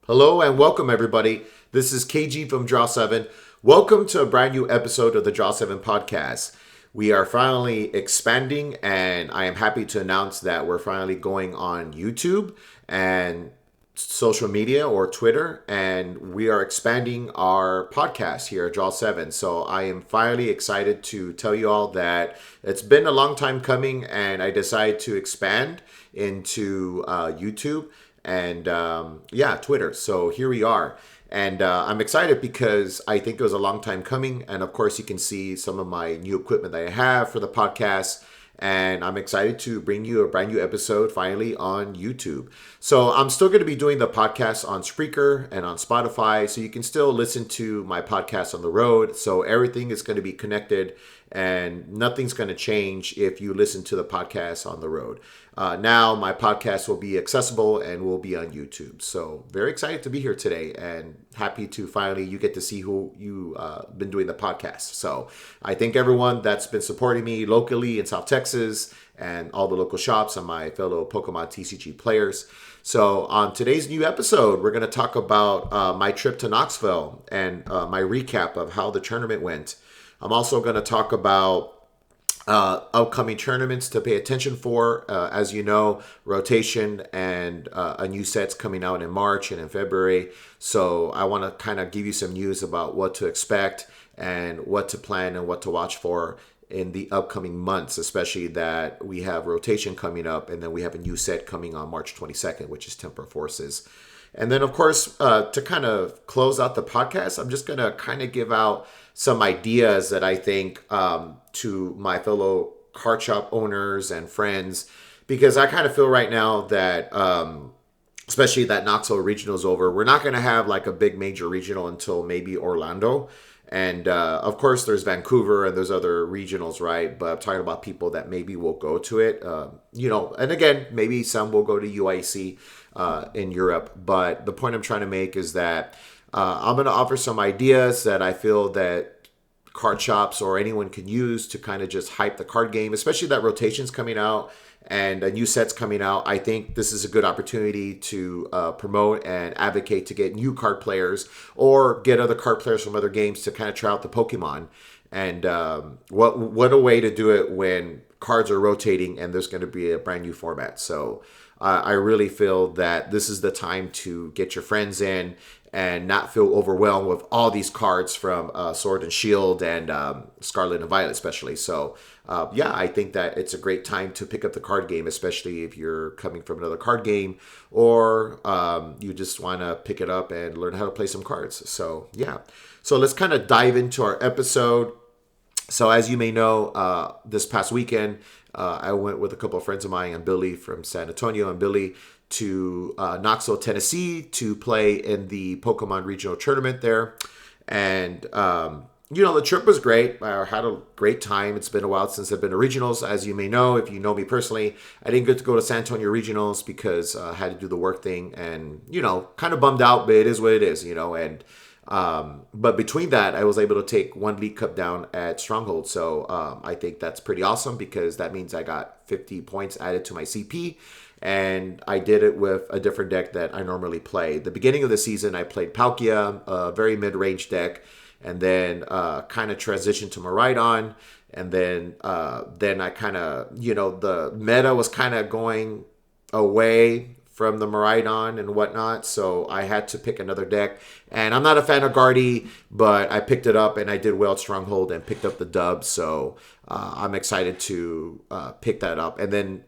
Hello and welcome, everybody. This is KG from Draw 7. Welcome to a brand new episode of the Draw 7 podcast. We are finally expanding, and I am happy to announce that we're finally going on YouTube and social media or Twitter, and we are expanding our podcast here at Draw 7. So I am finally excited to tell you all that it's been a long time coming, and I decided to expand into YouTube and Twitter. So here we are. And I'm excited because I think it was a long time coming. And of course, you can see some of my new equipment that I have for the podcast. And I'm excited to bring you a brand new episode finally on YouTube. So I'm still going to be doing the podcast on Spreaker and on Spotify. So you can still listen to my podcast on the road. So everything is going to be connected and nothing's going to change if you listen to the podcast on the road. Now my podcast will be accessible and will be on YouTube. So very excited to be here today and happy to finally you get to see who you been doing the podcast. So I thank everyone that's been supporting me locally in South Texas and all the local shops and my fellow Pokemon TCG players. So on today's new episode, we're going to talk about my trip to Knoxville and my recap of how the tournament went. I'm also going to talk about upcoming tournaments to pay attention for. As you know, rotation and a new set's coming out in March and in February. So I want to kind of give you some news about what to expect and what to plan and what to watch for in the upcoming months, especially that we have rotation coming up and then we have a new set coming on March 22nd, which is Temper Forces. And then, of course, to kind of close out the podcast, I'm just going to kind of give out some ideas that I think to my fellow card shop owners and friends, because I kind of feel right now that, especially that Knoxville regional is over, we're not going to have like a big major regional until maybe Orlando. And of course, there's Vancouver and there's other regionals, right? But I'm talking about people that maybe will go to it, and again, maybe some will go to UIC in Europe. But the point I'm trying to make is that I'm going to offer some ideas that I feel that card shops or anyone can use to kind of just hype the card game, especially that rotation's coming out and a new set's coming out. I think this is a good opportunity to promote and advocate to get new card players or get other card players from other games to kind of try out the Pokemon. And what a way to do it when cards are rotating and there's going to be a brand new format. So I really feel that this is the time to get your friends in and not feel overwhelmed with all these cards from Sword and Shield and Scarlet and Violet especially. So I think that it's a great time to pick up the card game, especially if you're coming from another card game or you just want to pick it up and learn how to play some cards. So let's kind of dive into our episode. So as you may know, this past weekend, I went with a couple of friends of mine and Billy from San Antonio and Billy to Knoxville, Tennessee to play in the Pokemon Regional Tournament there. And, the trip was great. I had a great time. It's been a while since I've been to regionals. As you may know, if you know me personally, I didn't get to go to San Antonio regionals because I had to do the work thing and, kind of bummed out, but it is what it is, and but between that, I was able to take one League Cup down at Stronghold. So I think that's pretty awesome because that means I got 50 points added to my CP. And I did it with a different deck that I normally play. The beginning of the season, I played Palkia, a very mid-range deck, and then kind of transitioned to Miraidon. And then I kind of, the meta was kind of going away from the Miraidon and whatnot, so I had to pick another deck. And I'm not a fan of Guardy, but I picked it up and I did well at Stronghold and picked up the dub, so I'm excited to pick that up. And then,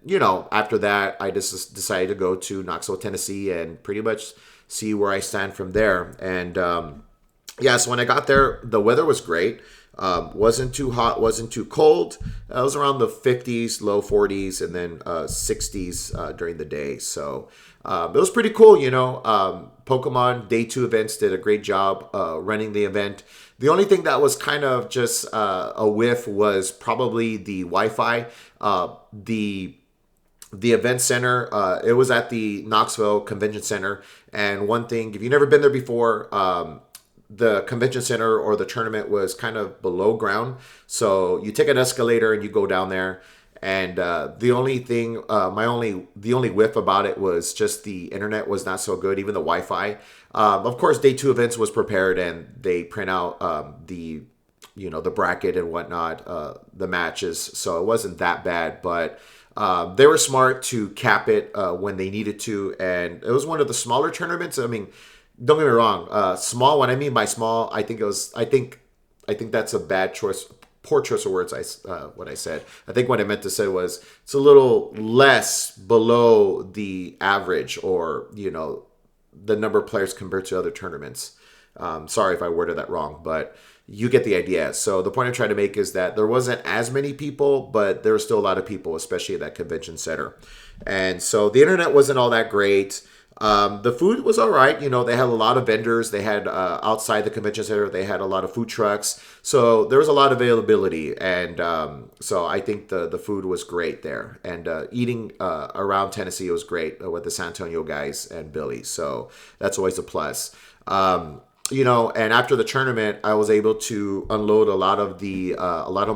after that, I just decided to go to Knoxville, Tennessee and pretty much see where I stand from there. And so when I got there, the weather was great. Wasn't too hot, wasn't too cold. It was around the 50s, low 40s, and then 60s during the day. So it was pretty cool, Pokemon Day 2 events did a great job running the event. The only thing that was kind of just a whiff was probably the Wi-Fi. The event center, it was at the Knoxville Convention Center. And one thing, if you've never been there before, the convention center or the tournament was kind of below ground. So you take an escalator and you go down there. And the only thing, the only whiff about it was just the internet was not so good, even the Wi-Fi. Of course, day two events was prepared, and they print out the the bracket and whatnot, the matches, so it wasn't that bad. But they were smart to cap it when they needed to, and it was one of the smaller tournaments. I mean, don't get me wrong, small. What I mean by small, I think it was. I think that's a bad choice, poor choice of words. What I said. I think what I meant to say was it's a little less below the average, or the number of players compared to other tournaments. Sorry if I worded that wrong, but you get the idea. So the point I'm trying to make is that there wasn't as many people, but there were still a lot of people, especially at that convention center. And so the internet wasn't all that great. The food was all right. They had a lot of vendors. They had outside the convention center, they had a lot of food trucks. So there was a lot of availability. And so I think the food was great there. And eating around Tennessee was great with the San Antonio guys and Billy. So that's always a plus. And after the tournament, I was able to unload a lot of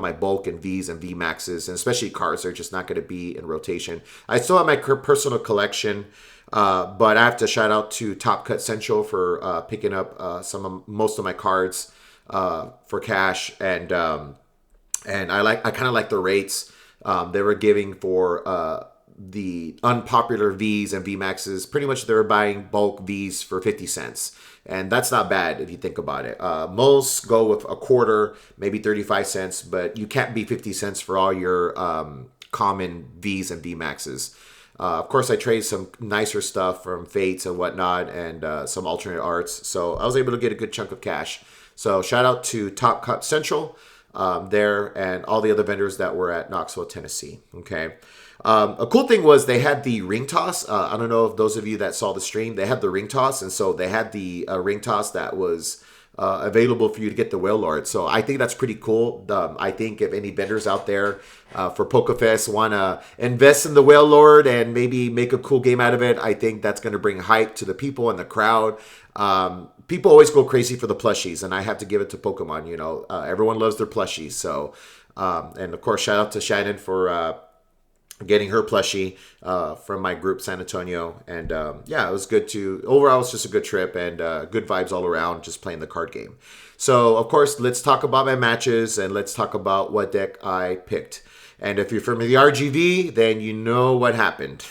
my bulk and V's and V Maxes, and especially cards. They're just not going to be in rotation. I still have my personal collection, but I have to shout out to Top Cut Central for picking up most of my cards for cash, and I kind of like the rates they were giving for the unpopular V's and V Maxes. Pretty much they were buying bulk V's for 50 cents. And that's not bad if you think about it. Most go with a quarter, maybe 35 cents, but you can't be 50 cents for all your common V's and V Maxes. Of course, I traded some nicer stuff from Fates and whatnot, and some alternate arts. So I was able to get a good chunk of cash. So shout out to Top Cut Central there, and all the other vendors that were at Knoxville, Tennessee. Okay. A cool thing was they had the ring toss. I don't know if those of you that saw the stream, they had the ring toss. And so they had the ring toss that was available for you to get the Whale Lord. So I think that's pretty cool. I think if any vendors out there for PokeFest want to invest in the Whale Lord and maybe make a cool game out of it, I think that's going to bring hype to the people and the crowd. People always go crazy for the plushies, and I have to give it to Pokemon. Everyone loves their plushies. So, and of course, shout out to Shannon for getting her plushie from my group San Antonio. And it was good overall, it's just a good trip, and good vibes all around just playing the card game. So of course, let's talk about my matches, and let's talk about what deck I picked. And if you're from the RGV, then you know what happened.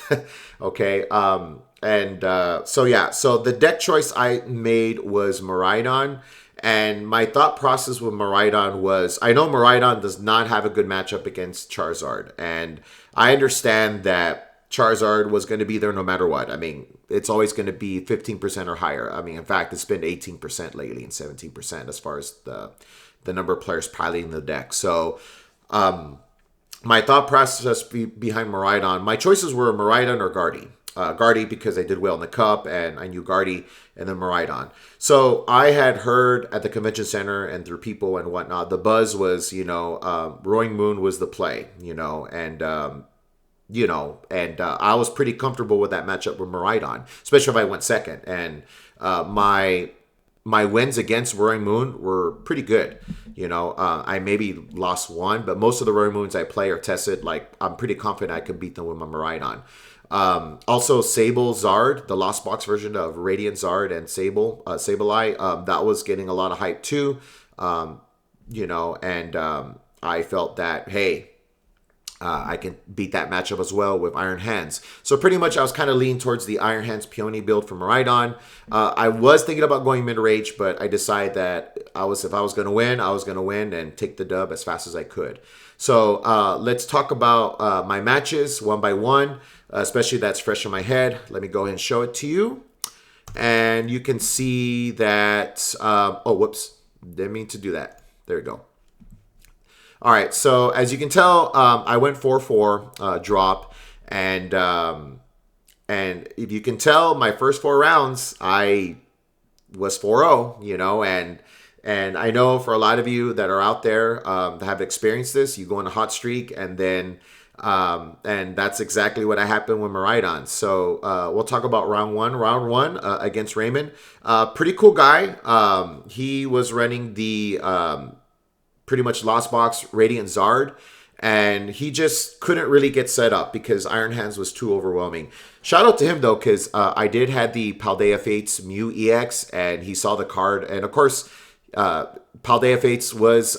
Okay. So the deck choice I made was Miraidon. And my thought process with Miraidon was, I know Miraidon does not have a good matchup against Charizard. And I understand that Charizard was going to be there no matter what. I mean, it's always going to be 15% or higher. I mean, in fact, it's been 18% lately and 17% as far as the number of players piloting the deck. So my thought process behind Miraidon, my choices were Miraidon or Guardy. Guardy because I did well in the Cup, and I knew Guardy, and then Miraidon. So I had heard at the convention center and through people and whatnot, the buzz was, Roaring Moon was the play, and I was pretty comfortable with that matchup with Miraidon, especially if I went second. And my wins against Roaring Moon were pretty good. I maybe lost one, but most of the Roaring Moons I play are tested. Like, I'm pretty confident I could beat them with my Miraidon. Also, Sable Zard, the Lost Box version of Radiant Zard and Sableye, that was getting a lot of hype too. I felt that, hey, I can beat that matchup as well with Iron Hands. So pretty much I was kind of leaning towards the Iron Hands Peony build for Miraidon. I was thinking about going mid-range, but I decided that if I was going to win, I was going to win and take the dub as fast as I could. So let's talk about my matches one by one, especially that's fresh in my head. Let me go ahead and show it to you. And you can see that, whoops, didn't mean to do that. There we go. All right, so as you can tell, I went 4-4 drop, and if you can tell, my first 4 rounds, I was 4-0, and I know for a lot of you that are out there that have experienced this, you go on a hot streak, and then and that's exactly what happened with Miraidon. So we'll talk about round one against Raymond. Pretty cool guy. He was running the pretty much Lost Box Radiant Zard, and he just couldn't really get set up because Iron Hands was too overwhelming. Shout out to him though, because I did had the Paldea Fates Mew EX, and he saw the card, and of course, Paldea Fates was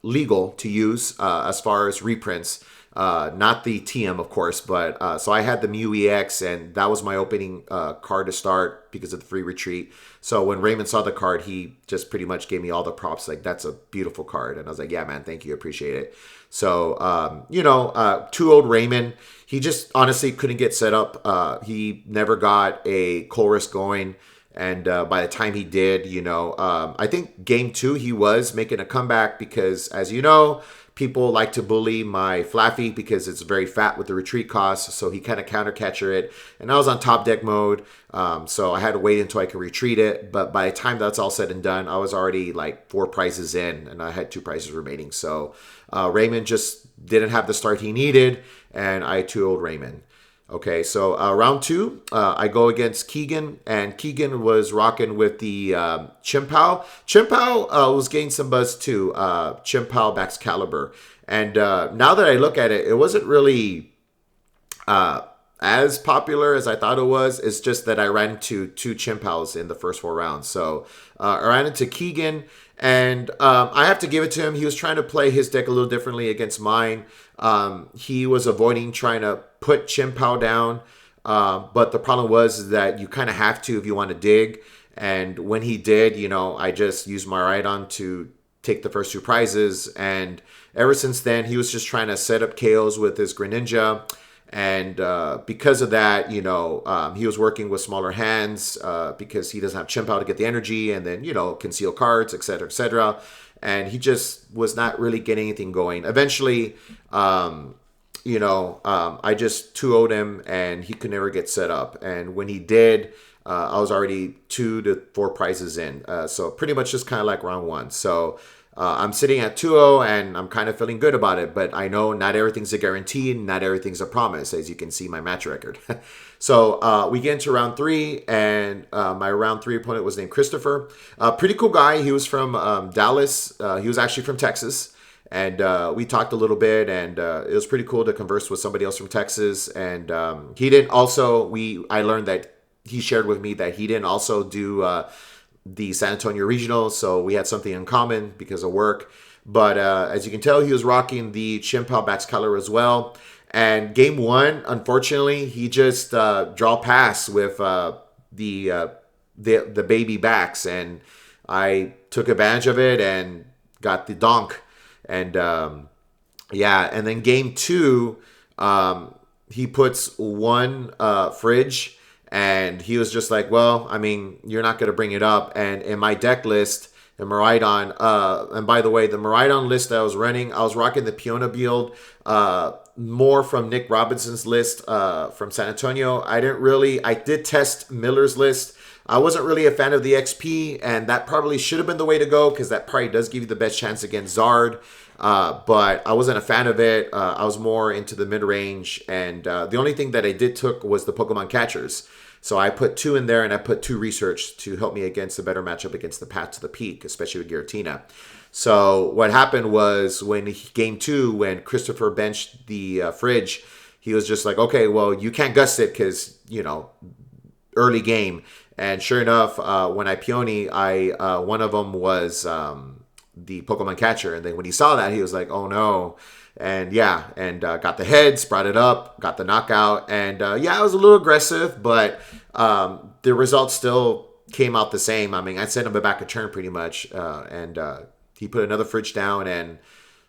legal to use as far as reprints. Not the TM, of course, but so I had the Mew EX, and that was my opening card to start because of the free retreat. So when Raymond saw the card, he just pretty much gave me all the props. Like, that's a beautiful card. And I was like, yeah, man, thank you. Appreciate it. So, 2-0 Raymond, he just honestly couldn't get set up. He never got a Colress going. And by the time he did, I think game 2, he was making a comeback because, as you know, people like to bully my Flaffy because it's very fat with the retreat cost. So he kind of counter catcher it. And I was on top deck mode. So I had to wait until I could retreat it. But by the time that's all said and done, I was already like 4 prizes in, and I had 2 prizes remaining. So Raymond just didn't have the start he needed, and I 2-0'd Raymond. Okay, so round 2, I go against Keegan, and Keegan was rocking with the Chimpao. Chimpao was getting some buzz too, Chimpao Baxcalibur. And now that I look at it, it wasn't really as popular as I thought it was. It's just that I ran into 2 Chimpaos in the first 4 rounds. So I ran into Keegan, and I have to give it to him. He was trying to play his deck a little differently against mine. He was avoiding trying to put Chimpao down, but the problem was that you kind of have to if you want to dig. And when he did, I just used my Rhydon to take the first 2 prizes. And ever since then, he was just trying to set up KOs with his Greninja. And because of that, he was working with smaller hands because he doesn't have Chimpao to get the energy, and then, conceal cards, etc., etc. And he just was not really getting anything going. Eventually, I just 2-0'd him, and he could never get set up. And when he did, I was already 2 to 4 prizes in. So pretty much just kind of like round 1. So I'm sitting at 2-0, and I'm kind of feeling good about it. But I know not everything's a guarantee, and not everything's a promise, as you can see my match record. So we get into round 3, and my round 3 opponent was named Christopher. Pretty cool guy. He was from Dallas. He was actually from Texas. And we talked a little bit, and it was pretty cool to converse with somebody else from Texas. And he didn't also, I learned that he shared with me that he didn't also do the San Antonio Regional, so we had something in common because of work. But as you can tell, he was rocking the Chimpao Baxcalibur as well. And game 1, unfortunately, he just draw pass with the baby backs, and I took advantage of it and got the donk. And and then game 2, he puts 1 fridge, and he was just like, well, I mean, you're not going to bring it up. And in my deck list, the Miraidon, and by the way, the Miraidon list that I was running, I was rocking the Peona build, more from Nick Robinson's list from San Antonio. I did test Miller's list. I wasn't really a fan of the XP, and that probably should have been the way to go because that probably does give you the best chance against Zard. But I wasn't a fan of it. I was more into the mid-range, and the only thing that I did took was the Pokemon catchers. So I put 2 in there, and I put 2 research to help me against a better matchup against the Path to the Peak, especially with Giratina. So what happened was game 2, when Christopher benched the fridge, he was just like, okay, well, you can't gust it because, early game. And sure enough, when I Peony, one of them was the Pokemon catcher. And then when he saw that, he was like, oh no. And got the heads, brought it up, got the knockout. And I was a little aggressive, but the results still came out the same. I mean, I sent him back a turn pretty much. And he put another fridge down. And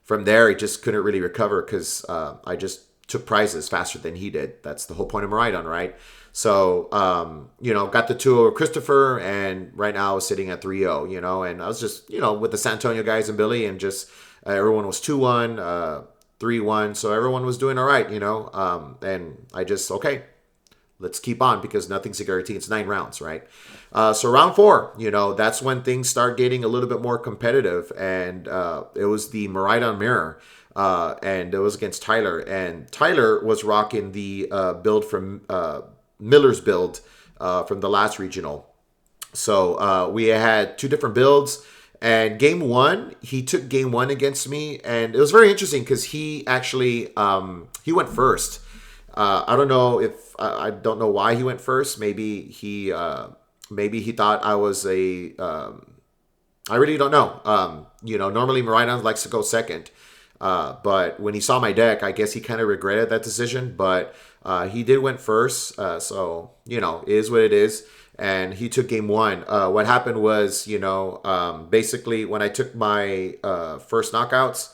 from there, he just couldn't really recover because I just took prizes faster than he did. That's the whole point of Miraidon, right? So, got the 2 over Christopher, and right now I was sitting at 3-0, and I was just, with the San Antonio guys and Billy, and just everyone was 2-1, 3-1, so everyone was doing all right, and I just, okay, let's keep on because nothing's a guarantee. It's 9 rounds, right? So round 4, that's when things start getting a little bit more competitive, and it was the Miraidon Mirror. And it was against Tyler, and Tyler was rocking the build from Miller's build from the last regional. So we had 2 different builds, And game one, he took game one against me, and it was very interesting because he actually he went first. I don't know if I don't know why he went first. Maybe he thought I was a. I really don't know. Normally Maridon likes to go second, but when he saw my deck, I guess he kind of regretted that decision. But he did went first, so it is what it is. And he took game one. What happened was, basically when I took my first knockouts,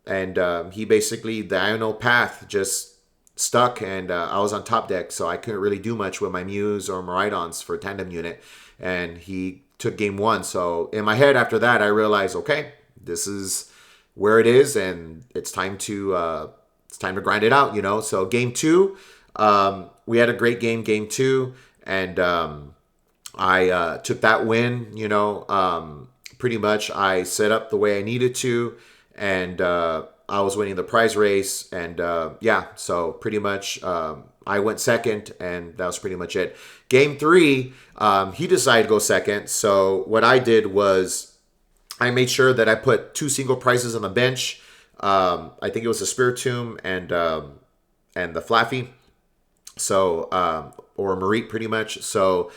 and he basically the diagonal path just stuck, and I was on top deck, so I couldn't really do much with my Muse or Maridons for tandem unit. And he took game one. So in my head after that, I realized, okay, this is where it is, and it's time to grind it out. So game two, we had a great game. Game two, and I took that win. Pretty much I set up the way I needed to, and I was winning the prize race, and so pretty much I went second, and that was pretty much it. Game three, he decided to go second, so what I did was I made sure that I put 2 single prizes on the bench. I think it was the Spiritomb and the Flaffy, so or Marit pretty much. So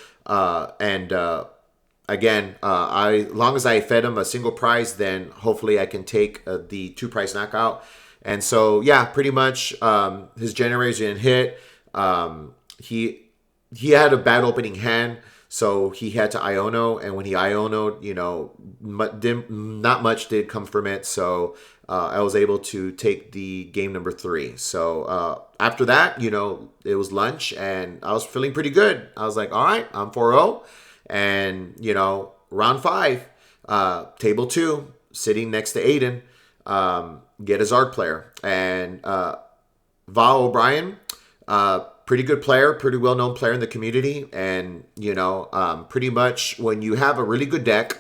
again, long as I fed him a single prize, then hopefully I can take the 2 prize knockout. And so pretty much his generators didn't hit. He had a bad opening hand, so he had to Iono, and when he Iono'd, not much did come from it. So I was able to take the game number 3. So after that, it was lunch, and I was feeling pretty good. I was like, all right, I'm 4-0. And, round 5, table 2, sitting next to Aiden, get a Zard player. And Val O'Brien, pretty good player, pretty well-known player in the community. And, pretty much when you have a really good deck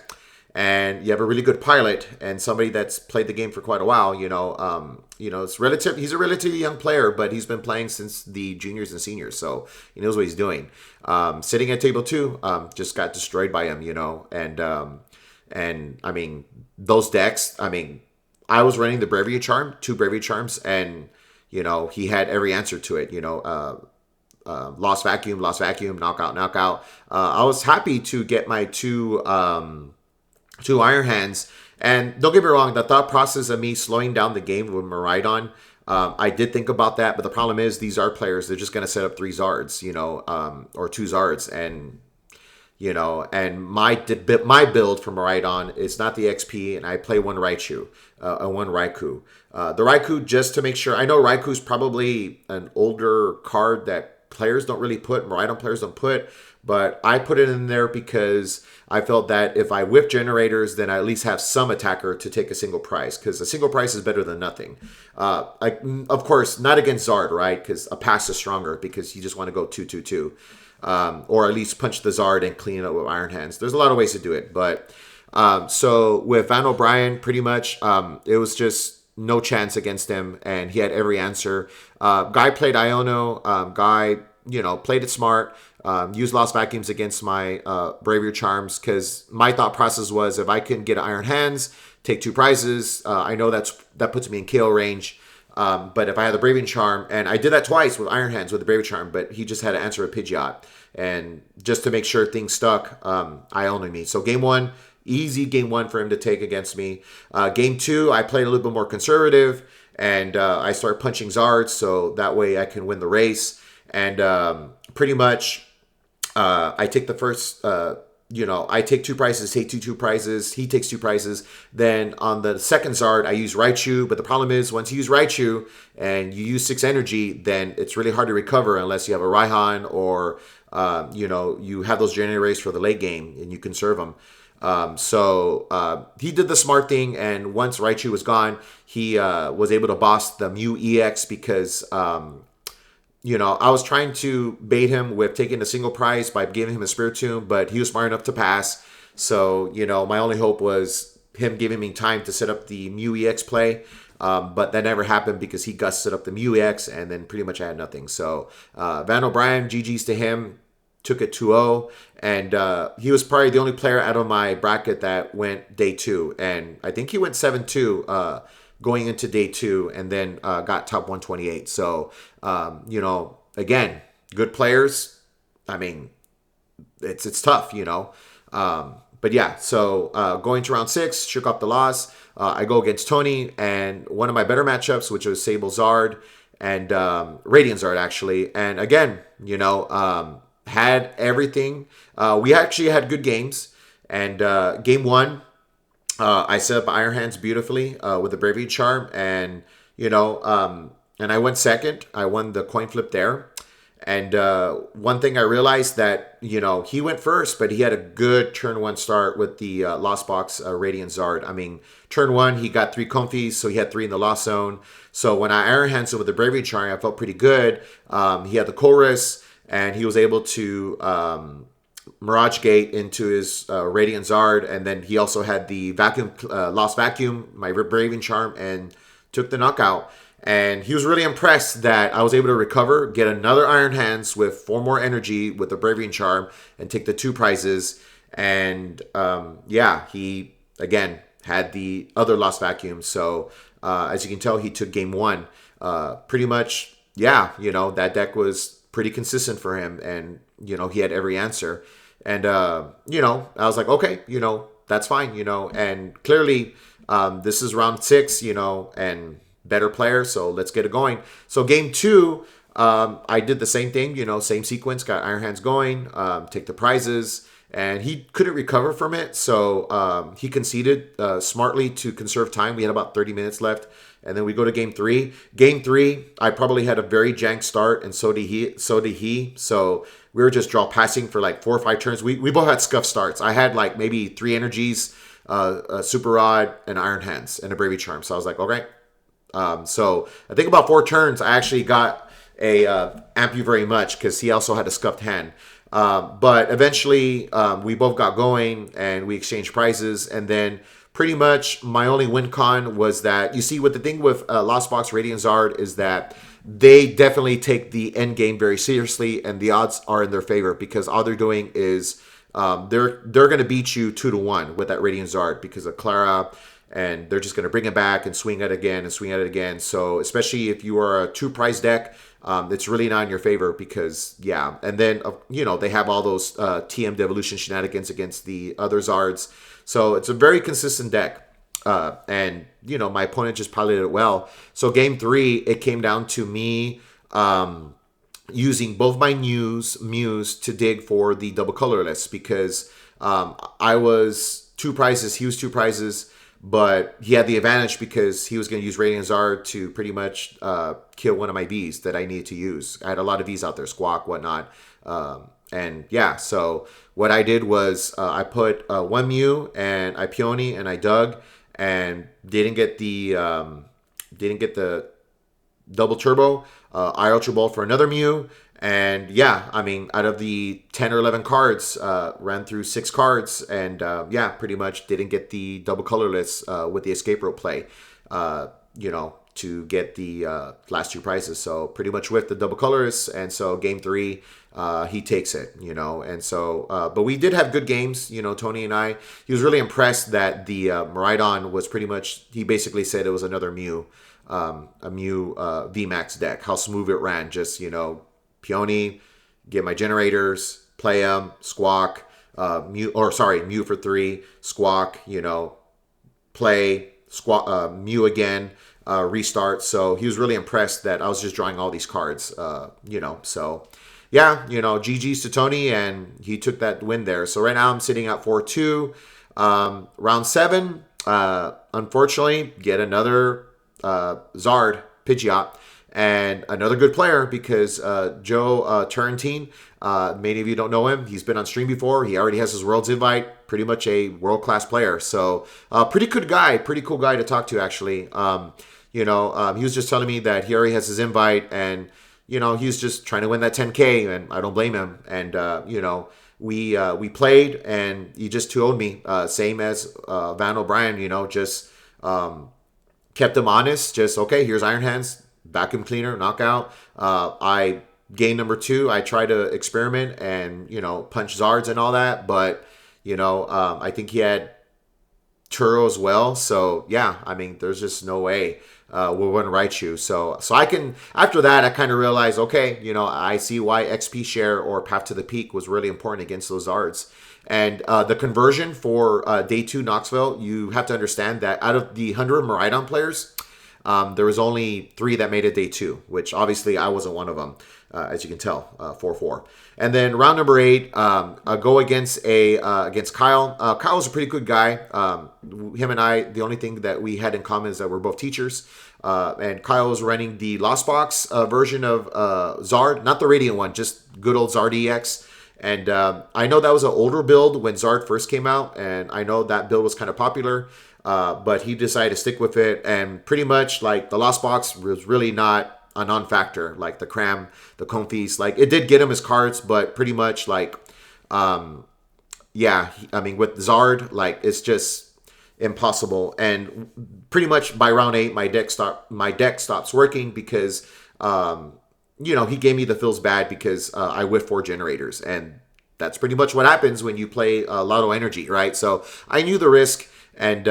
and you have a really good pilot and somebody that's played the game for quite a while, it's he's a relatively young player, but he's been playing since the juniors and seniors, so he knows what he's doing. Sitting at table 2, just got destroyed by him, and I mean, those decks, I was running the Bravery Charm, 2 Bravery Charms, and, he had every answer to it, lost vacuum, knockout. I was happy to get my 2 Iron Hands. And don't get me wrong, the thought process of me slowing down the game with Maridon, I did think about that, but the problem is these Zard players, they're just going to set up 3 Zards, or 2 Zards, and and my build for Maridon is not the XP, and I play 1 Raichu, and 1 Raikou. The Raikou, just to make sure, I know Raikou's probably an older card that players don't really put, Maridon players don't put, but I put it in there because I felt that if I whip generators, then I at least have some attacker to take a single prize, because a single prize is better than nothing. Of course, not against Zard, right? Because a pass is stronger, because you just want to go 2-2-2. Or at least punch the Zard and clean it up with Iron Hands. There's a lot of ways to do it, but so with Van O'Brien, pretty much it was just no chance against him, and he had every answer. Guy played Iono. Guy, played it smart. Used Lost Vacuums against my Bravery Charms, because my thought process was if I couldn't get Iron Hands, take 2 prizes, I know that puts me in KO range. But if I had the Bravery Charm, and I did that twice with Iron Hands with the Bravery Charm, but he just had to answer a Pidgeot. And just to make sure things stuck, Iono me. So game 1, easy game 1 for him to take against me. Game 2, I played a little bit more conservative, and I started punching Zards, so that way I can win the race. And pretty much I take the first... I take 2 prizes, take 2 prizes, he takes 2 prizes. Then on the second Zard, I use Raichu, but the problem is once you use Raichu and you use 6 energy, then it's really hard to recover unless you have a Raihan or, you have those generators for the late game and you conserve them. So he did the smart thing, and once Raichu was gone, he was able to boss the Mew EX because... I was trying to bait him with taking a single prize by giving him a Spiritomb, but he was smart enough to pass. So, my only hope was him giving me time to set up the Mew EX play. But that never happened because he set up the Mew EX, and then pretty much I had nothing. So, Van O'Brien, GG's to him. took it 2-0. And he was probably the only player out of my bracket that went day 2. And I think he went 7-2 going into day 2, and then got top 128. So, again, good players. I mean, it's tough, but yeah, so going to round 6, shook off the loss. I go against Tony, and one of my better matchups, which was Sable Zard and Radiant Zard, actually. And again, had everything. We actually had good games. And game 1, I set up Iron Hands beautifully with the Bravery Charm. And, and I went second. I won the coin flip there. And one thing I realized that, he went first, but he had a good turn 1 start with the Lost Box Radiant Zard. I mean, turn 1, he got 3 comfies, so he had 3 in the Lost Zone. So when I Iron Hands with the Bravery Charm, I felt pretty good. He had the Chorus, and he was able to Mirage Gate into his Radiant Zard. And then he also had the Vacuum, Lost Vacuum, my Braving Charm, and took the knockout. And he was really impressed that I was able to recover, get another Iron Hands with 4 more energy with the Bravery Charm, and take the 2 prizes. And he, again, had the other Lost Vacuum. So as you can tell, he took game 1. Pretty much, that deck was pretty consistent for him. And, he had every answer. And, I was like, okay, that's fine, And clearly, this is round 6, and better player, so let's get it going. So game 2, I did the same thing, same sequence, got Iron Hands going, take the prizes, and he couldn't recover from it, so he conceded smartly to conserve time. We had about 30 minutes left, and then we go to game 3. Game 3, I probably had a very jank start, and so did he. So we were just draw passing for like 4 or 5 turns. We both had scuff starts. I had like maybe 3 energies, a Super Rod, and Iron Hands, and a Bravery Charm. So I was like, okay. So I think about 4 turns, I actually got a Amp You Very Much, because he also had a scuffed hand. But eventually we both got going, and we exchanged prizes. And then pretty much my only win con was that, you see, what the thing with Lost Box Radiant Zard is that they definitely take the end game very seriously, and the odds are in their favor, because all they're doing is they're going to beat you 2-1 with that Radiant Zard because of Clara. And they're just going to bring it back and swing at it again and swing at it again. So especially if you are a 2 prize deck, it's really not in your favor because, And then, they have all those TM Devolution shenanigans against the other Zards. So it's a very consistent deck. And, my opponent just piloted it well. So game 3, it came down to me using both my Muse to dig for the double colorless, because I was 2 prizes, he was 2 prizes. But he had the advantage because he was going to use Radiant Zard to pretty much kill one of my Vs that I needed to use. I had a lot of Vs out there, Squawk, whatnot. So what I did was I put 1 Mew, and I Peony, and I dug, and didn't get the double turbo. I Ultra Ball for another Mew. And out of the 10 or 11 cards, ran through 6 cards, and pretty much didn't get the double colorless with the escape rope play, to get the last 2 prizes. So pretty much with the double colorless, and so game 3, he takes it, and so, but we did have good games, Tony and I. He was really impressed that the Miraidon was pretty much, he basically said it was another Mew, a Mew VMAX deck, how smooth it ran, just, Peony, get my generators, play them, Squawk, Mew for 3, Squawk, play, Squawk, Mew again, restart. So he was really impressed that I was just drawing all these cards, so GG's to Tony, and he took that win there. So right now I'm sitting at 4-2. Round 7, unfortunately, get another Zard, Pidgeot. And another good player, because Joe Turrentine, many of you don't know him. He's been on stream before. He already has his World's Invite. Pretty much a world-class player. So pretty good guy. Pretty cool guy to talk to, actually. He was just telling me that he already has his invite. And, he's just trying to win that 10K. And I don't blame him. And, we played. And he just 2-0'd me. Same as Van O'Brien, just kept him honest. Just, okay, here's Iron Hands. Vacuum cleaner, knockout. I game number 2, I try to experiment and, punch Zards and all that. But, I think he had Turo as well. So, yeah, I mean, there's just no way we'll run right you. So I can, after that, I kind of realized, okay, I see why XP share or path to the peak was really important against those Zards. And the conversion for day 2 Knoxville, you have to understand that out of the 100 Maridon players, there was only 3 that made it day 2, which obviously I wasn't one of them, as you can tell, 4-4. And then round number 8, I go against Kyle. Kyle's a pretty good guy. Him and I, the only thing that we had in common is that we're both teachers. And Kyle was running the Lost Box version of Zard, not the Radiant one, just good old Zard EX. And I know that was an older build when Zard first came out, and I know that build was kind of popular, but he decided to stick with it, and pretty much like the Lost Box was really not a non-factor, like the Cram, the Confies, like it did get him his cards, but pretty much like, yeah, I mean with Zard, like it's just impossible, and pretty much by round 8, my deck stops working because, he gave me the feels bad because I whiffed 4 generators. And that's pretty much what happens when you play Lotto Energy, right? So I knew the risk. And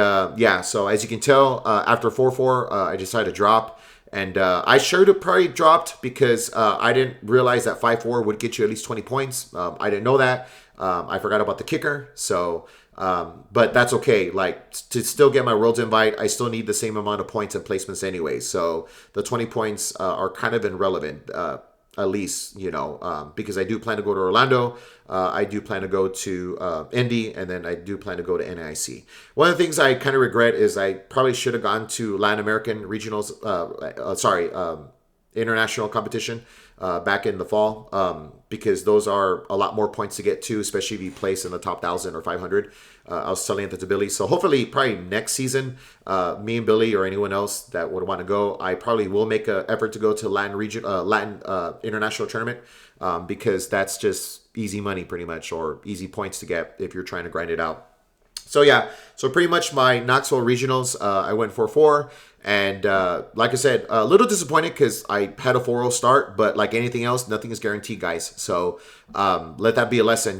so as you can tell, after 4-4, I decided to drop. And I should have probably dropped because I didn't realize that 5-4 would get you at least 20 points. I didn't know that. I forgot about the kicker. So, but that's okay. Like to still get my World's Invite, I still need the same amount of points and placements anyway. So the 20 points are kind of irrelevant, at least, because I do plan to go to Orlando. I do plan to go to Indy, and then I do plan to go to NIC. One of the things I kind of regret is I probably should have gone to Latin American regionals, international competition back in the fall, because those are a lot more points to get to, especially if you place in the top 1,000 or 500. I was telling that to Billy. So hopefully, probably next season, me and Billy or anyone else that would want to go, I probably will make an effort to go to Latin international tournament, because that's just easy money pretty much, or easy points to get if you're trying to grind it out. So yeah, so pretty much my Knoxville regionals, I went 4-4. And like I said, a little disappointed because I had a 4-0 start, but like anything else, nothing is guaranteed, guys. So let that be a lesson,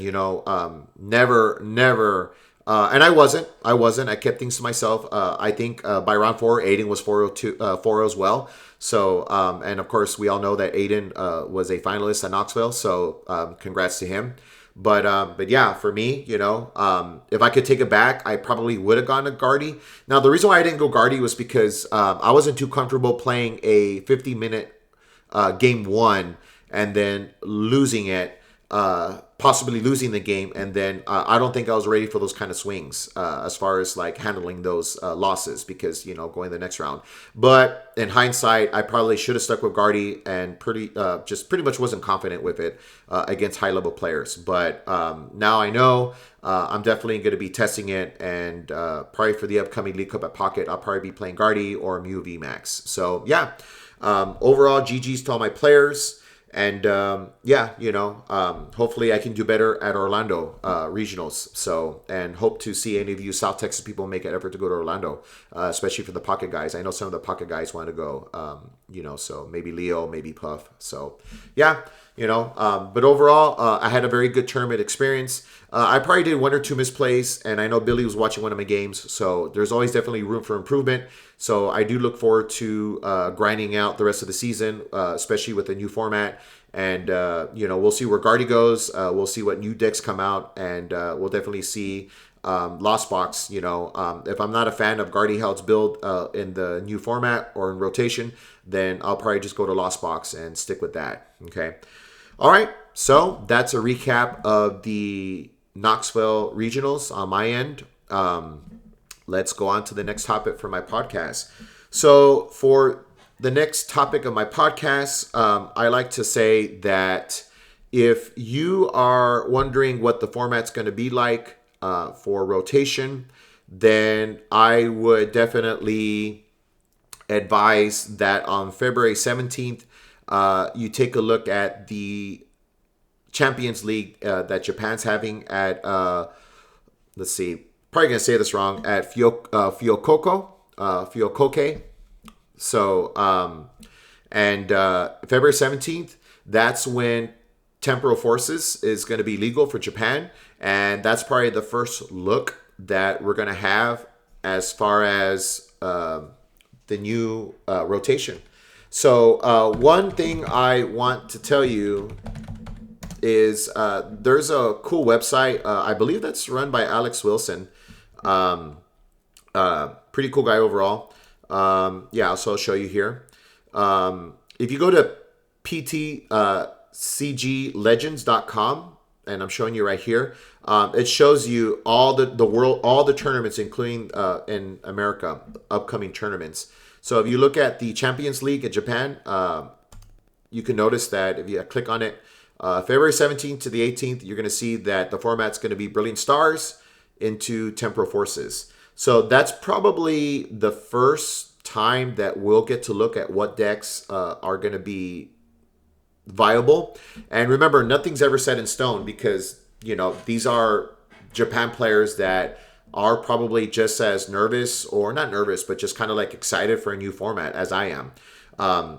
never. And I wasn't. I kept things to myself. I think by round 4, Aiden was 4-0 as well. So, and of course, we all know that Aiden was a finalist at Knoxville. So congrats to him. But yeah, for me, if I could take it back, I probably would have gone to Guardy. Now, the reason why I didn't go Guardy was because I wasn't too comfortable playing a 50-minute game 1 and then losing it, possibly losing the game. And then I don't think I was ready for those kind of swings as far as like handling those losses because, going the next round. But in hindsight, I probably should have stuck with Guardy and pretty much wasn't confident with it against high-level players. But now I know I'm definitely going to be testing it. And probably for the upcoming League Cup at Pocket, I'll probably be playing Guardy or Mew VMAX. So, yeah, overall, GG's to all my players. And hopefully I can do better at Orlando regionals. So, and hope to see any of you South Texas people make an effort to go to Orlando, especially for the Pocket guys. I know some of the Pocket guys want to go, so maybe Leo, maybe Puff. So, yeah, but overall, I had a very good tournament experience. I probably did 1 or 2 misplays, and I know Billy was watching one of my games, so there's always definitely room for improvement. So I do look forward to grinding out the rest of the season, especially with the new format. And, we'll see where Guardy goes. We'll see what new decks come out, and we'll definitely see Lost Box. If I'm not a fan of Guardy Held's build in the new format or in rotation, then I'll probably just go to Lost Box and stick with that. Okay. All right. So that's a recap of the Knoxville regionals on my end. Let's go on to the next topic for my podcast. So for the next topic of my podcast, I like to say that if you are wondering what the format's going to be like for rotation, then I would definitely advise that on February 17th, you take a look at the Champions League that Japan's having at, let's see, probably going to say this wrong, at Fukuoka. So, February 17th, that's when temporal forces is going to be legal for Japan. And that's probably the first look that we're going to have as far as the new rotation. So one thing I want to tell you is there's a cool website. I believe that's run by Alex Wilson. Pretty cool guy overall. Yeah, so I'll show you here. If you go to ptcglegends.com, and I'm showing you right here, it shows you all the tournaments, including in America, upcoming tournaments. So if you look at the Champions League in Japan, you can notice that if you click on it, February 17th to the 18th, you're going to see that the format's going to be Brilliant Stars into Temporal Forces. So that's probably the first time that we'll get to look at what decks are going to be viable. And remember, nothing's ever set in stone because, these are Japan players that are probably just as nervous, or not nervous, but just kind of like excited for a new format as I am.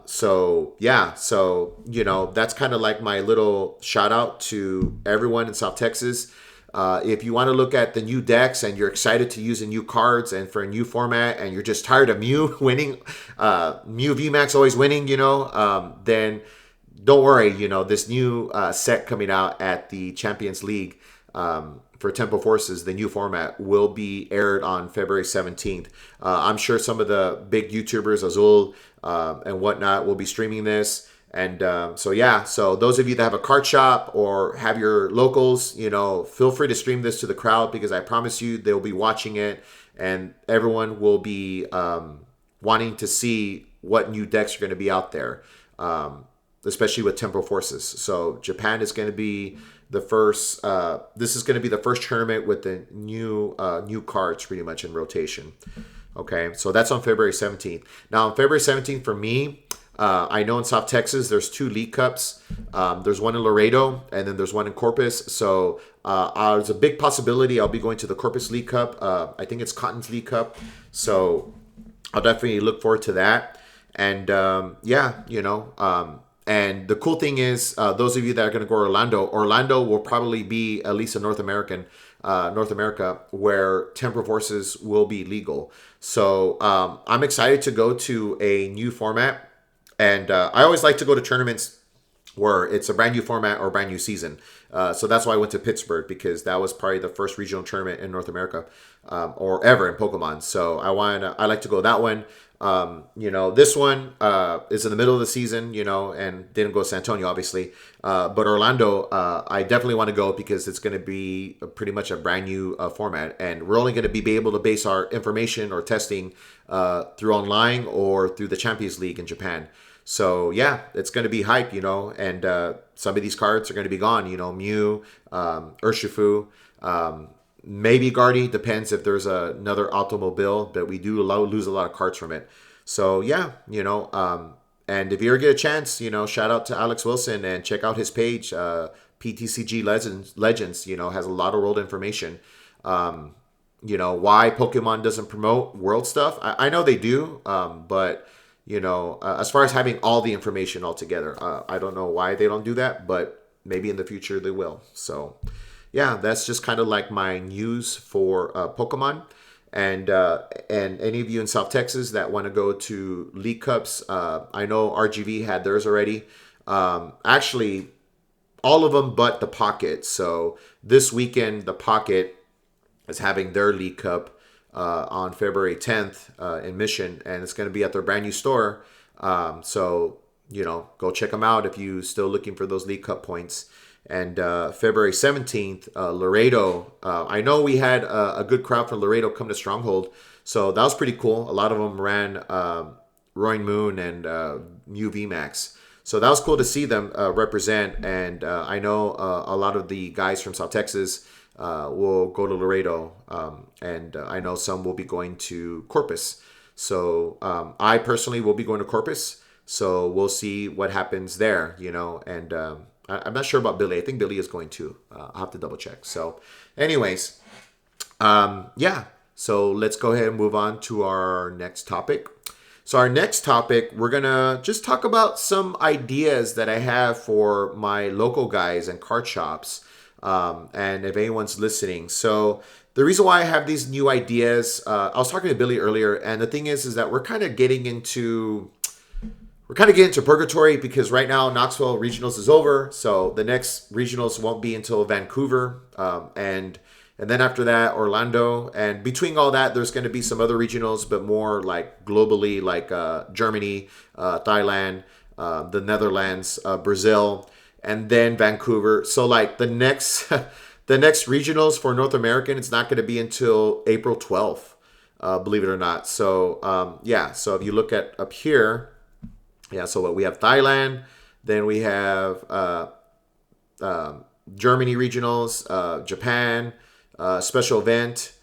So that's kind of like my little shout out to everyone in South Texas. If you want to look at the new decks and you're excited to use the new cards and for a new format, and you're just tired of Mew winning, Mew VMAX always winning, then don't worry. This new set coming out at the Champions League for Tempo Forces, the new format, will be aired on February 17th. I'm sure some of the big YouTubers, Azul and whatnot, will be streaming this. And so those of you that have a card shop or have your locals, feel free to stream this to the crowd, because I promise you they'll be watching it, and everyone will be wanting to see what new decks are going to be out there, especially with Tempo Forces. So Japan is going to be the first. This is going to be the first tournament with the new cards pretty much in rotation. Okay, so that's on February 17th. Now on February 17th for me, I know in South Texas, there's 2 League Cups. There's one in Laredo, and then there's one in Corpus. So there's a big possibility I'll be going to the Corpus League Cup. I think it's Cotton's League Cup. So I'll definitely look forward to that. And and the cool thing is, those of you that are going to go to Orlando will probably be at least a North America, where Temporal Forces will be legal. So I'm excited to go to a new format. And I always like to go to tournaments where it's a brand new format or brand new season. So that's why I went to Pittsburgh, because that was probably the first regional tournament in North America or ever in Pokemon. So I like to go that one. This one is in the middle of the season, and didn't go to San Antonio, obviously. But Orlando, I definitely want to go because it's going to be pretty much a brand new format. And we're only going to be able to base our information or testing through online or through the Champions League in Japan. So, yeah, it's going to be hype, and some of these cards are going to be gone, Mew, Urshifu, maybe Guardy, depends if there's another automobile, but we do lose a lot of cards from it. So, yeah, and if you ever get a chance, shout out to Alex Wilson and check out his page, PTCG Legends, has a lot of world information. Why Pokemon doesn't promote world stuff. I know they do, but... as far as having all the information all together, I don't know why they don't do that, but maybe in the future they will. So, yeah, that's just kind of like my news for Pokemon. And any of you in South Texas that want to go to League Cups, I know RGV had theirs already. Actually, all of them but the Pocket. So this weekend, the Pocket is having their League Cup on February 10th in Mission, and it's going to be at their brand new store. So, go check them out if you're still looking for those League Cup points. And February 17th, Laredo. I know we had a good crowd from Laredo come to Stronghold, so that was pretty cool. A lot of them ran Roaring Moon and Mew VMAX. So that was cool to see them represent. And I know a lot of the guys from South Texas will go to Laredo, and I know some will be going to Corpus. So I personally will be going to Corpus, so we'll see what happens there, and I'm not sure about Billy. I think Billy is going too. I'll have to double check. So anyways, so let's go ahead and move on to our next topic. So our next topic, we're gonna just talk about some ideas that I have for my local guys and card shops, and if anyone's listening. So the reason why I have these new ideas, I was talking to Billy earlier, and the thing is that we're kind of getting into purgatory because right now Knoxville regionals is over, so the next regionals won't be until Vancouver, and then after that Orlando, and between all that there's going to be some other regionals, but more like globally, like Germany, Thailand, the Netherlands, Brazil, and then Vancouver. So like the next the next regionals for North American, it's not going to be until April 12th, believe it or not. So yeah, so if you look at up here. Yeah, so what we have Thailand, then we have Germany regionals, Japan, special event,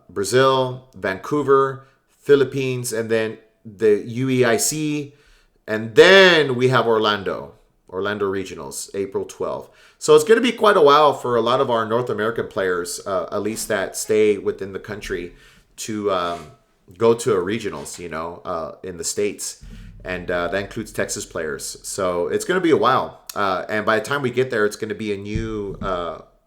Brazil, Vancouver, Philippines, and then the UEIC, and then we have Orlando regionals, April 12th. So it's going to be quite a while for a lot of our North American players, at least that stay within the country, to go to a regionals, in the States. And that includes Texas players. So it's going to be a while. And by the time we get there, it's going to be a new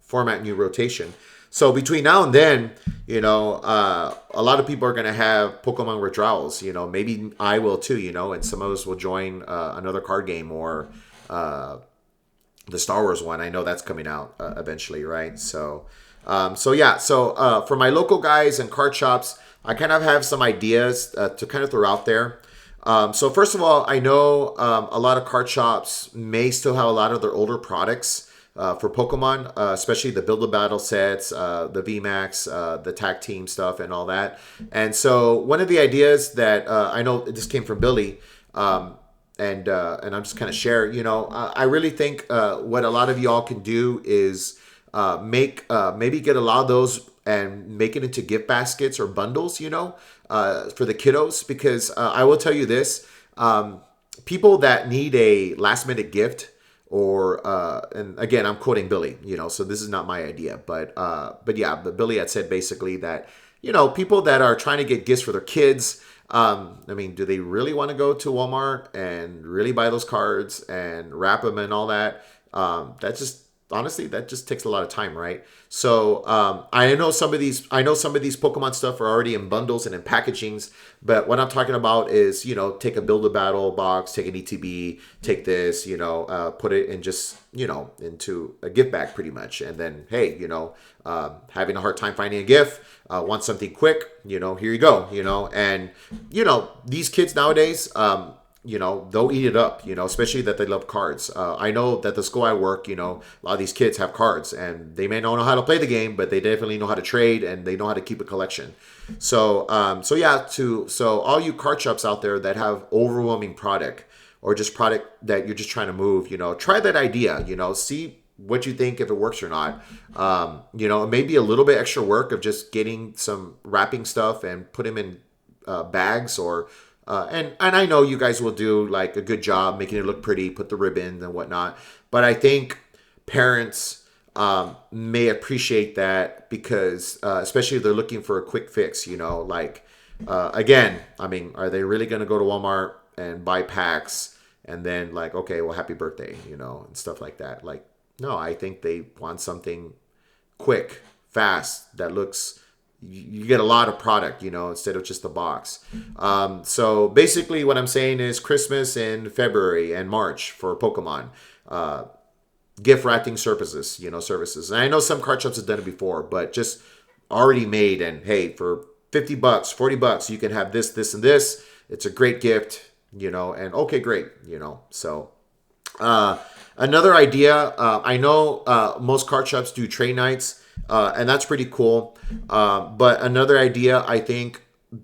format, new rotation. So between now and then, a lot of people are going to have Pokemon withdrawals. Maybe I will too, and some of us will join another card game or the Star Wars one. I know that's coming out eventually, right? So yeah. So for my local guys and card shops, I kind of have some ideas to kind of throw out there. So first of all, I know a lot of card shops may still have a lot of their older products for Pokemon, especially the Build-A-Battle sets, the VMAX, the tag team stuff and all that. And so one of the ideas that I know this came from Billy, and I'm just kind of share, I really think what a lot of y'all can do is maybe get a lot of those and make it into gift baskets or bundles, for the kiddos, because I will tell you this, people that need a last minute gift or, and again, I'm quoting Billy, so this is not my idea, but yeah, but Billy had said basically that, people that are trying to get gifts for their kids, do they really want to go to Walmart and really buy those cards and wrap them and all that? Honestly, that just takes a lot of time, right? So I know some of these Pokemon stuff are already in bundles and in packagings, but what I'm talking about is, take a Build-A-Battle box, take an ETB, take this, put it in just, into a gift bag pretty much. And then, hey, having a hard time finding a gift, want something quick, here you go, and, these kids nowadays, they'll eat it up, especially that they love cards. I know that the school I work, a lot of these kids have cards and they may not know how to play the game, but they definitely know how to trade and they know how to keep a collection. So all you card shops out there that have overwhelming product or just product that you're just trying to move, try that idea, see what you think, if it works or not. It may be a little bit extra work of just getting some wrapping stuff and put them in bags or, and I know you guys will do like a good job making it look pretty, put the ribbon and whatnot. But I think parents may appreciate that because, especially if they're looking for a quick fix, again, are they really going to go to Walmart and buy packs and then like, okay, well, happy birthday, and stuff like that. Like, no, I think they want something quick, fast, that looks, you get a lot of product, instead of just the box. So basically what I'm saying is Christmas in February and March for Pokemon, gift wrapping services. And I know some card shops have done it before, but just already made. And hey, for $50, $40, you can have this, and this. It's a great gift, and okay, great, So another idea, I know most card shops do trade nights. And that's pretty cool. But another idea I think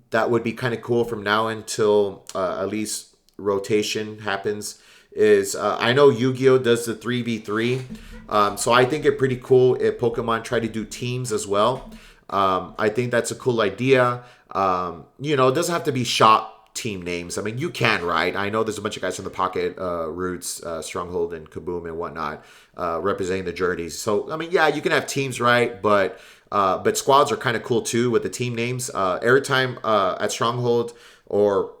that would be kind of cool from now until at least rotation happens is I know Yu-Gi-Oh! Does the 3v3. So I think it's pretty cool if Pokemon try to do teams as well. I think that's a cool idea. It doesn't have to be shop team names. You can, right? I know there's a bunch of guys from the Pocket, Roots, Stronghold, and Kaboom and whatnot representing the journeys. So, yeah, you can have teams, right? But squads are kind of cool too with the team names. Every time at Stronghold or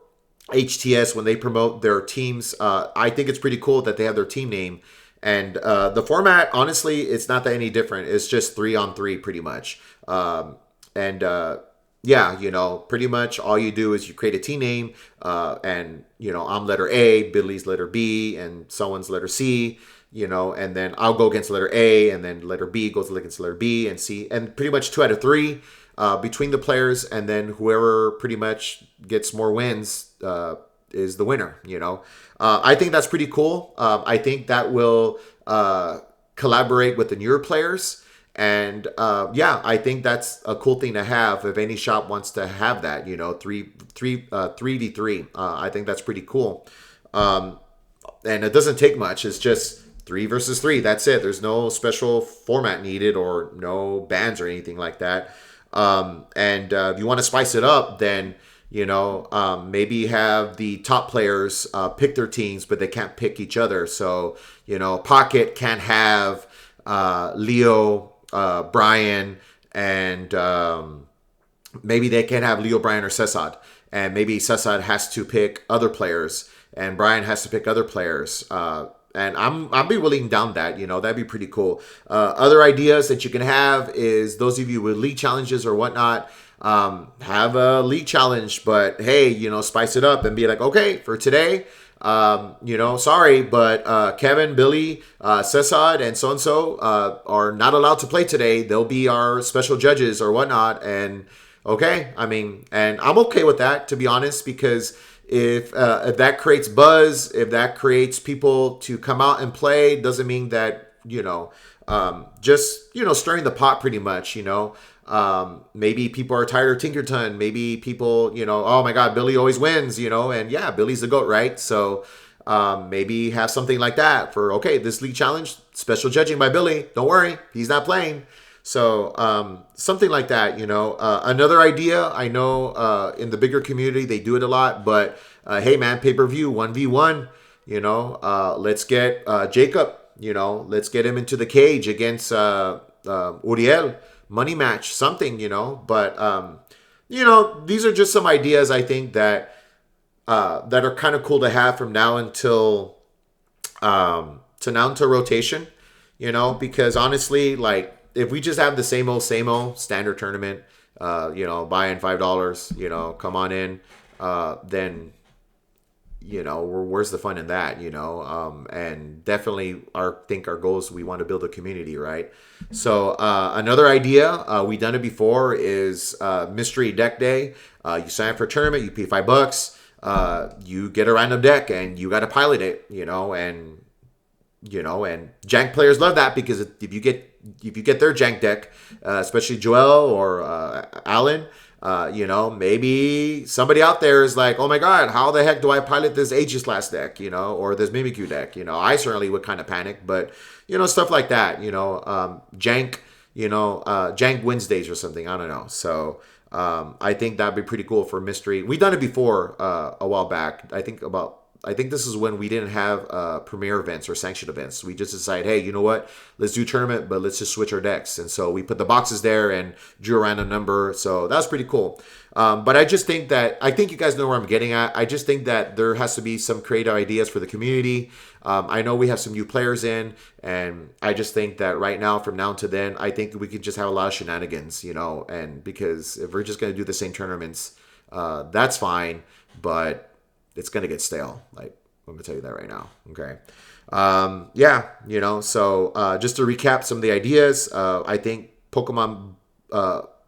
HTS when they promote their teams. I think it's pretty cool that they have their team name. And the format, honestly, it's not that any different. It's just 3-on-3 pretty much. And yeah, pretty much all you do is you create a team name, and I'm letter A, Billy's letter B, and someone's letter C. And then I'll go against letter A, and then letter B goes against letter B and C, and pretty much 2 out of 3 between the players, and then whoever pretty much gets more wins is the winner. I think that's pretty cool. I think that will collaborate with the newer players. And yeah, I think that's a cool thing to have if any shop wants to have that, 3v3. I think that's pretty cool. And it doesn't take much. It's just 3 versus 3. That's it. There's no special format needed or no bans or anything like that. And if you want to spice it up, then, maybe have the top players pick their teams, but they can't pick each other. So, Pocket can't have Leo, Brian, and maybe they can have Leo, Brian, or Cesad. And maybe Cesad has to pick other players, and Brian has to pick other players. And I'll be willing down that, that'd be pretty cool. Other ideas that you can have is those of you with league challenges or whatnot, have a league challenge, but hey, spice it up and be like, okay, for today, sorry, but Kevin, Billy, Cesad, and so are not allowed to play today. They'll be our special judges or whatnot. And okay, and I'm okay with that, to be honest, because if that creates buzz, if that creates people to come out and play, doesn't mean that, just, stirring the pot pretty much, maybe people are tired of Tinkerton. Maybe people, oh my God, Billy always wins, and yeah, Billy's the GOAT, right? So maybe have something like that for, okay, this league challenge, special judging by Billy. Don't worry, he's not playing. So something like that, Another idea, I know in the bigger community, they do it a lot, but hey man, pay-per-view, 1v1, let's get Jacob, let's get him into the cage against Uriel. Money match, something, but these are just some ideas I think that are kind of cool to have from now until rotation, because honestly, like if we just have the same old standard tournament, buy in $5, come on in, then where's the fun in that, and definitely think our goals, we want to build a community, right? So another idea, we done it before, is mystery deck day. You sign up for a tournament, you pay $5, you get a random deck and you got to pilot it, and jank players love that, because if you get their jank deck, especially Joel or Alan, maybe somebody out there is like, oh my God, how the heck do I pilot this Aegislash deck, or this Mimikyu deck? I certainly would kind of panic, but, stuff like that, jank, jank Wednesdays or something. I don't know. So I think that'd be pretty cool for mystery. We've done it before a while back. I think this is when we didn't have premier events or sanctioned events. We just decided, hey, you know what? Let's do tournament, but let's just switch our decks. And so we put the boxes there and drew a random number. So that was pretty cool. But I just think I think you guys know where I'm getting at. I just think that there has to be some creative ideas for the community. I know we have some new players in, and I just think that right now, from now to then, I think we could just have a lot of shenanigans, and because if we're just going to do the same tournaments, that's fine. But it's going to get stale. Like, I'm going to tell you that right now. Okay. Yeah, so just to recap some of the ideas, I think Pokemon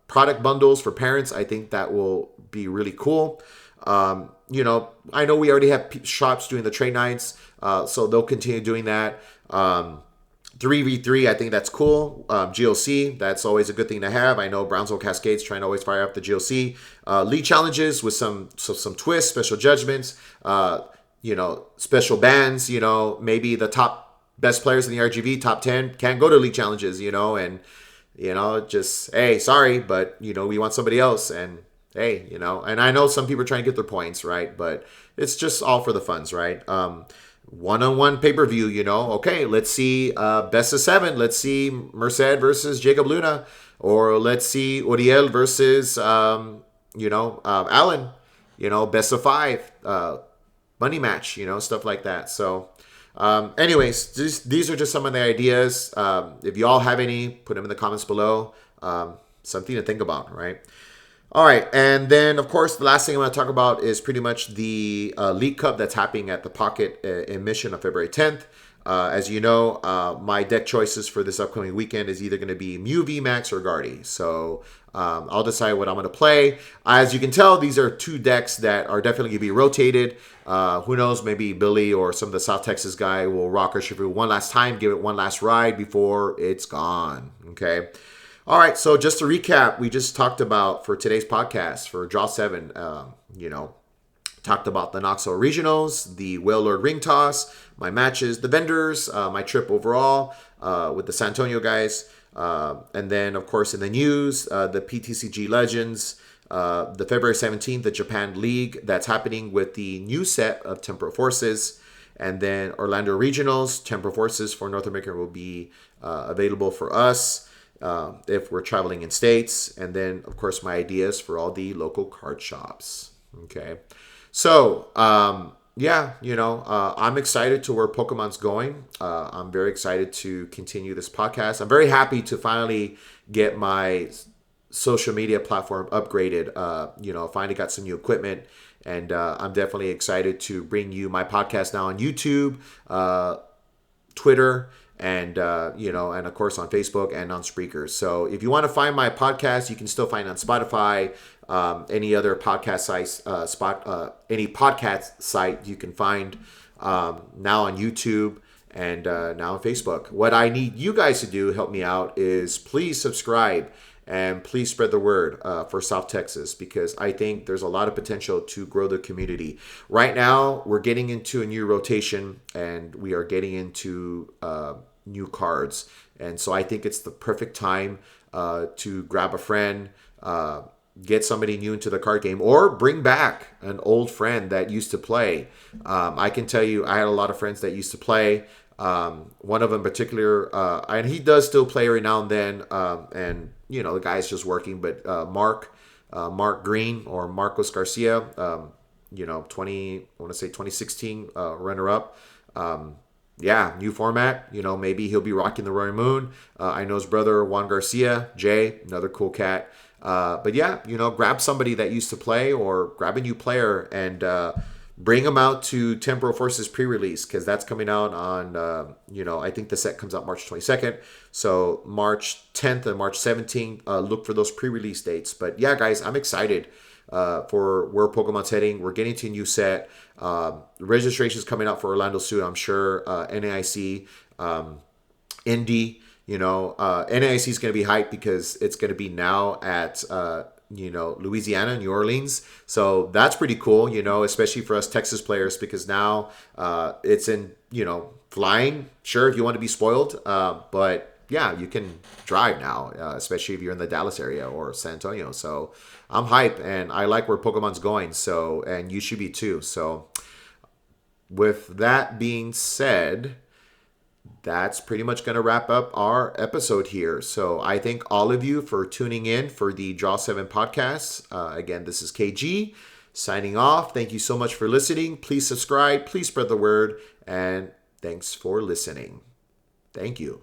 product bundles for parents, I think that will be really cool. I know we already have shops doing the trade nights, so they'll continue doing that. 3v3, I think that's cool. GOC, that's always a good thing to have. I know Brownsville Cascades trying to always fire up the GOC. League challenges with some twists, special judgments, special bans. Maybe the top best players in the RGV, top 10, can't go to league challenges, and, just, hey, sorry, but, we want somebody else. And, hey, and I know some people are trying to get their points, right? But it's just all for the funds, right? One-on-one pay-per-view, okay, let's see best of 7. Let's see Merced versus Jacob Luna, or let's see Uriel versus Alan. best of 5, money match, stuff like that. So, anyways, these are just some of the ideas. If you all have any, put them in the comments below. Something to think about, right? All right, and then, of course, the last thing I'm going to talk about is pretty much the League Cup that's happening at the Pocket in Mission on February 10th. As you know, my deck choices for this upcoming weekend is either going to be Mew, VMAX, or Guardy. So I'll decide what I'm going to play. As you can tell, these are 2 decks that are definitely going to be rotated. Who knows, maybe Billy or some of the South Texas guy will rock our Shifu one last time, give it one last ride before it's gone, okay? All right, so just to recap, we just talked about, for today's podcast, for Draw 7, talked about the Knoxville Regionals, the Whale Lord Ring Toss, my matches, the vendors, my trip overall with the San Antonio guys. And then, of course, in the news, the PTCG Legends, the February 17th, the Japan League that's happening with the new set of Temporal Forces. And then Orlando Regionals, Temporal Forces for North America will be available for us. If we're traveling in states, and then of course my ideas for all the local card shops. Okay, so I'm excited to where Pokemon's going. I'm very excited to continue this podcast. I'm very happy to finally get my social media platform upgraded. Finally got some new equipment, and I'm definitely excited to bring you my podcast now on YouTube, Twitter, and and of course on Facebook and on Spreaker. So if you want to find my podcast, you can still find it on Spotify, any other podcast any podcast site you can find now on YouTube and now on Facebook. What I need you guys to do, help me out, is please subscribe and please spread the word for South Texas, because I think there's a lot of potential to grow the community. Right now, we're getting into a new rotation, and we are getting into new cards. And so I think it's the perfect time to grab a friend, get somebody new into the card game, or bring back an old friend that used to play. I can tell you, I had a lot of friends that used to play. One of them in particular, and he does still play every now and then, and the guy's just working, but Mark Green, or Marcos Garcia, 2016 runner-up. New format. Maybe he'll be rocking the Roaring Moon. I know his brother Juan Garcia, Jay, another cool cat. But grab somebody that used to play, or grab a new player and bring them out to Temporal Forces pre-release, because that's coming out on, I think the set comes out March 22nd. So March 10th and March 17th, look for those pre-release dates. But yeah, guys, I'm excited for where Pokemon's heading. We're getting to a new set. Registration's coming out for Orlando soon, I'm sure. NAIC, Indy, NAIC is going to be hyped because it's going to be now at Louisiana, New Orleans. So that's pretty cool, especially for us Texas players, because now it's in, flying. Sure, if you want to be spoiled, but yeah, you can drive now, especially if you're in the Dallas area or San Antonio. So I'm hyped, and I like where Pokemon's going. So, and you should be too. So with that being said, that's pretty much going to wrap up our episode here. So I thank all of you for tuning in for the Draw 7 podcast. Again, this is KG signing off. Thank you so much for listening. Please subscribe. Please spread the word. And thanks for listening. Thank you.